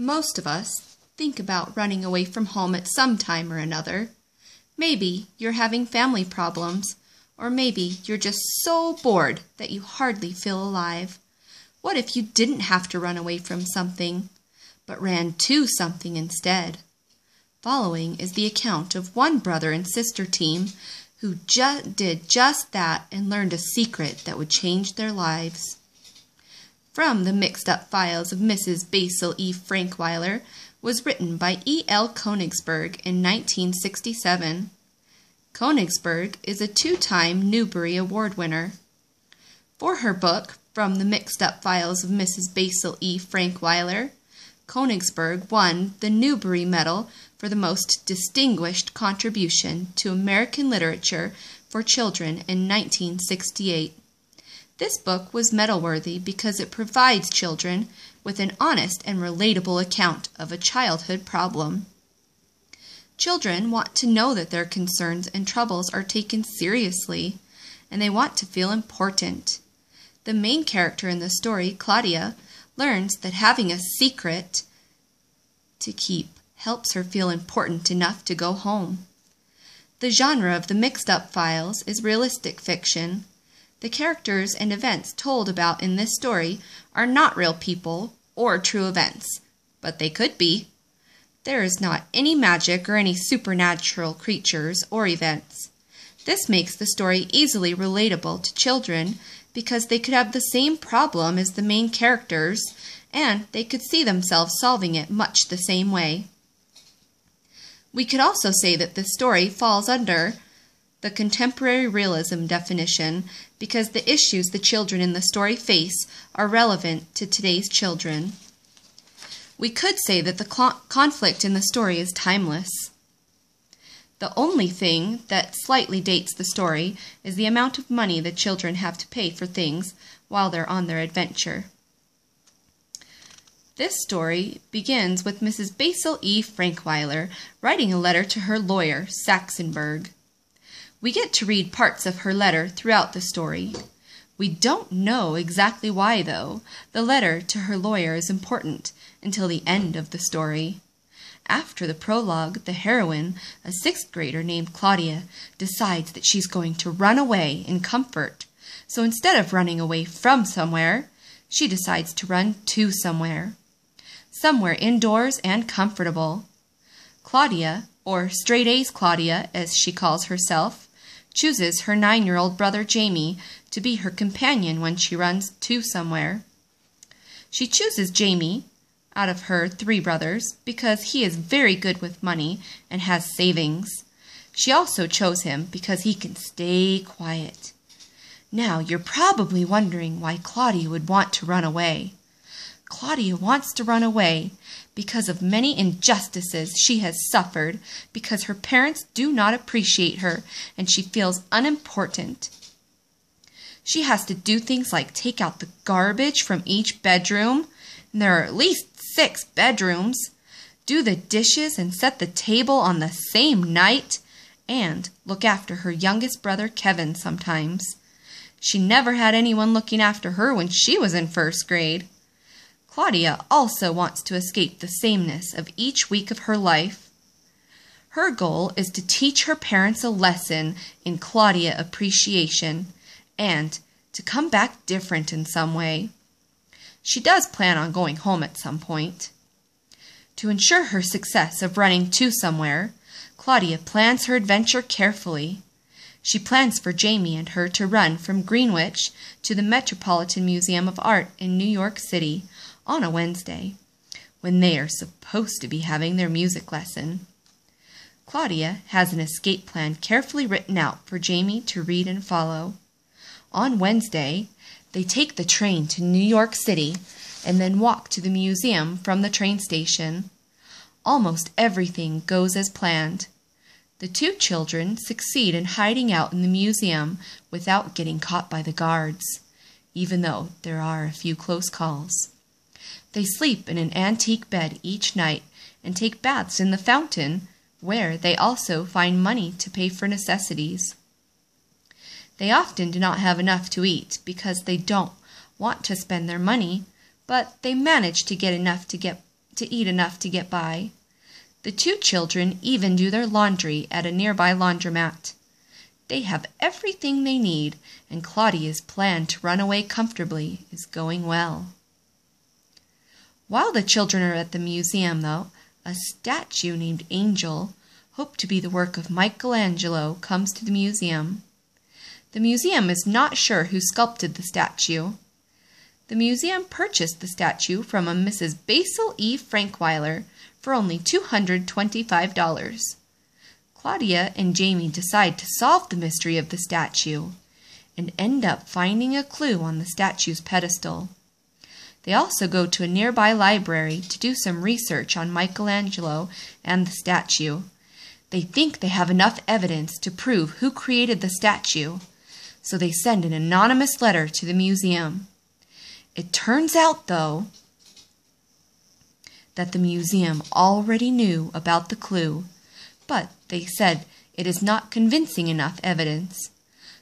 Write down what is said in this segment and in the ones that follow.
Most of us think about running away from home at some time or another. Maybe you're having family problems, or maybe you're just so bored that you hardly feel alive. What if you didn't have to run away from something, but ran to something instead? Following is the account of one brother and sister team who did just that and learned a secret that would change their lives. From the mixed-up files of Mrs. Basil E. Frankweiler was written by E. L. Konigsberg in 1967. Konigsberg is a two-time Newbery Award winner. For her book, From the Mixed-Up Files of Mrs. Basil E. Frankweiler, Konigsberg won the Newbery Medal for the most distinguished contribution to American literature for children in 1968. This book was medal-worthy because it provides children with an honest and relatable account of a childhood problem. Children want to know that their concerns and troubles are taken seriously, and they want to feel important. The main character in the story, Claudia, learns that having a secret to keep helps her feel important enough to go home. The genre of the mixed-up files is realistic fiction. The characters and events told about in this story are not real people or true events, but they could be. There is not any magic or any supernatural creatures or events. This makes the story easily relatable to children because they could have the same problem as the main characters, and they could see themselves solving it much the same way. We could also say that this story falls under the contemporary realism definition because the issues the children in the story face are relevant to today's children. We could say that the conflict in the story is timeless. The only thing that slightly dates the story is the amount of money the children have to pay for things while they're on their adventure. This story begins with Mrs. Basil E. Frankweiler writing a letter to her lawyer, Saxonburg. We get to read parts of her letter throughout the story. We don't know exactly why, though. The letter to her lawyer is important until the end of the story. After the prologue, the heroine, a sixth grader named Claudia, decides that she's going to run away in comfort. So instead of running away from somewhere, she decides to run to somewhere. Somewhere indoors and comfortable. Claudia, or Straight A's Claudia as she calls herself, chooses her 9-year-old brother Jamie to be her companion when she runs to somewhere. She chooses Jamie out of her 3 brothers because he is very good with money and has savings. She also chose him because he can stay quiet. Now you're probably wondering why Claudia would want to run away. Claudia wants to run away because of many injustices she has suffered, because her parents do not appreciate her and she feels unimportant. She has to do things like take out the garbage from each bedroom, and there are at least 6 bedrooms, do the dishes and set the table on the same night, and look after her youngest brother Kevin sometimes. She never had anyone looking after her when she was in 1st grade. Claudia also wants to escape the sameness of each week of her life. Her goal is to teach her parents a lesson in Claudia appreciation and to come back different in some way. She does plan on going home at some point. To ensure her success of running to somewhere, Claudia plans her adventure carefully. She plans for Jamie and her to run from Greenwich to the Metropolitan Museum of Art in New York City on a Wednesday, when they are supposed to be having their music lesson. Claudia has an escape plan carefully written out for Jamie to read and follow. On Wednesday, they take the train to New York City and then walk to the museum from the train station. Almost everything goes as planned. The 2 children succeed in hiding out in the museum without getting caught by the guards, even though there are a few close calls. They sleep in an antique bed each night and take baths in the fountain, where they also find money to pay for necessities. They often do not have enough to eat because they don't want to spend their money, but they manage to get enough to to eat enough to get by. The two children even do their laundry at a nearby laundromat. They have everything they need, and Claudia's plan to run away comfortably is going well. While the children are at the museum, though, a statue named Angel, hoped to be the work of Michelangelo, comes to the museum. The museum is not sure who sculpted the statue. The museum purchased the statue from a Mrs. Basil E. Frankweiler for only $225. Claudia and Jamie decide to solve the mystery of the statue and end up finding a clue on the statue's pedestal. They also go to a nearby library to do some research on Michelangelo and the statue. They think they have enough evidence to prove who created the statue, so they send an anonymous letter to the museum. It turns out, though, that the museum already knew about the clue, but they said it is not convincing enough evidence.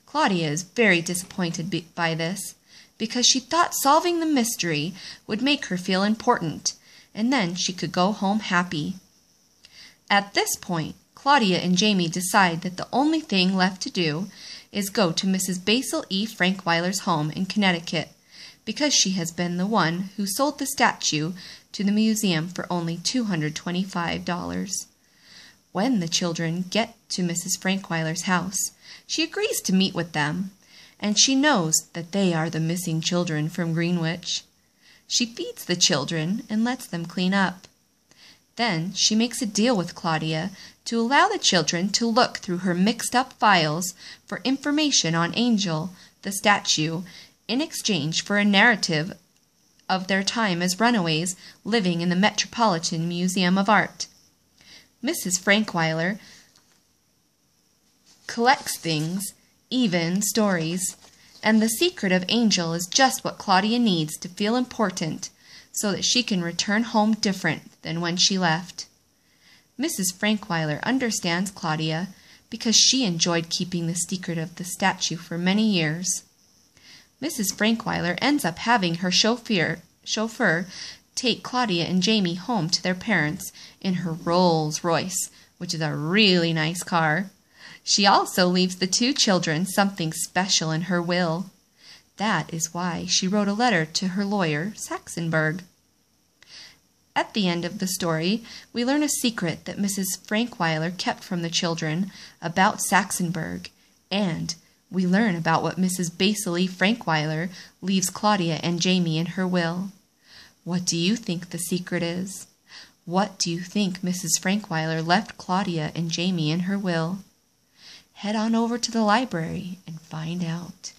Claudia is very disappointed by this, because she thought solving the mystery would make her feel important, and then she could go home happy. At this point, Claudia and Jamie decide that the only thing left to do is go to Mrs. Basil E. Frankweiler's home in Connecticut, because she has been the one who sold the statue to the museum for only $225. When the children get to Mrs. Frankweiler's house, she agrees to meet with them, and she knows that they are the missing children from Greenwich. She feeds the children and lets them clean up. Then she makes a deal with Claudia to allow the children to look through her mixed-up files for information on Angel, the statue, in exchange for a narrative of their time as runaways living in the Metropolitan Museum of Art. Mrs. Frankweiler collects things, even stories, and the secret of Angel is just what Claudia needs to feel important so that she can return home different than when she left. Mrs. Frankweiler understands Claudia because she enjoyed keeping the secret of the statue for many years. Mrs. Frankweiler ends up having her chauffeur take Claudia and Jamie home to their parents in her Rolls Royce, which is a really nice car. She also leaves the two children something special in her will. That is why she wrote a letter to her lawyer, Saxonburg. At the end of the story, we learn a secret that Mrs. Frankweiler kept from the children about Saxonburg, and we learn about what Mrs. Basil E. Frankweiler leaves Claudia and Jamie in her will. What do you think the secret is? What do you think Mrs. Frankweiler left Claudia and Jamie in her will? Head on over to the library and find out.